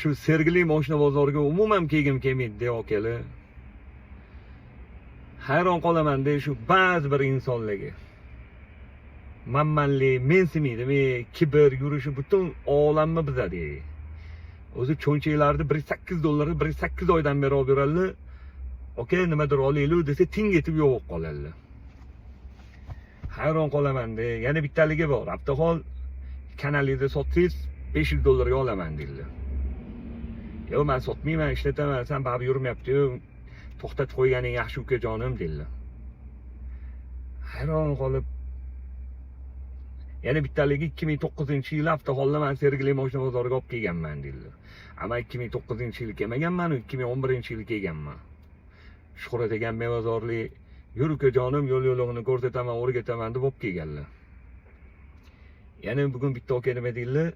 Shu Sergeli mashina bozoriga umuman kelgim kelmaydi akali. Hayron qolaman-da shu ba'zi bir insonlarga. Manmanlik, mensimaydi, kibr yurishi butun olamni buzadi. O'zi cho'nchaklarni $1.8 1.8 oydan beri olib yuradilar. Aka nimadir olaylik desa ting etib yo'q qoladilar. Hayron qolaman-da, yana bittaligi bor. Avtohol kanalida sotsangiz $500 ga olaman dedilar. Yo'q, men sotmayman, ishlataman, sen baribir yurmayapti-yu. To'xtatib qo'yganing yaxshi ukajonim dedilar. Hayron qolib, yana bittaligi 2009-yil avtoholda men Sergeli mashina bozoriga olib kelganman dedilar. Ama 2009-yil kelmaganman, 2011-yil kelganman. Shuhrat degan mevazorli yur ukajonim, yo'l-yo'lig'ini ko'rsataman, o'rgataman deb olib kelganlar. Yana bugun bitta aka nima deydilar?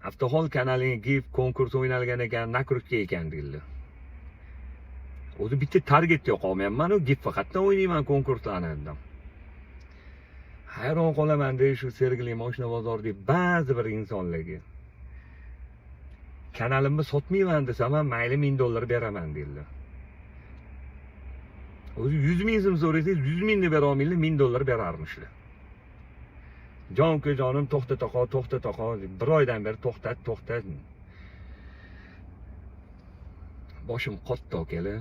Avtohol kanaliga gif konkurs o'ynalgan ekan, nakrutka ekan dedilar. O'zi bitta targetga qolmayapman, gif faqatdan o'ynayman konkurslarni dedim. Hayron qolaman-da shu Sergeli mashina bozoridagi ba'zi bir insonlarga. Kanalimni sotmayman desam ham mayli $1000 beraman dedilar. O'zi 100.000 so'm so'rasangiz 100.000 ni bera olmaylar, $1000 berarmishlar. Jon ukajonim to'xtat aqo, bir oydan beri to'xtat. Boshim qotdi akalar.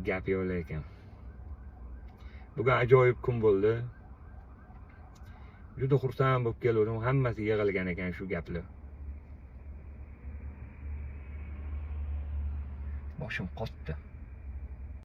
Gap yo'q ekan. Bugun ajoyib kun bo'ldi. Juda xursand bo'lib keldim, hammasi yig'ilgan ekan shu gaplar. Boshim qotdi.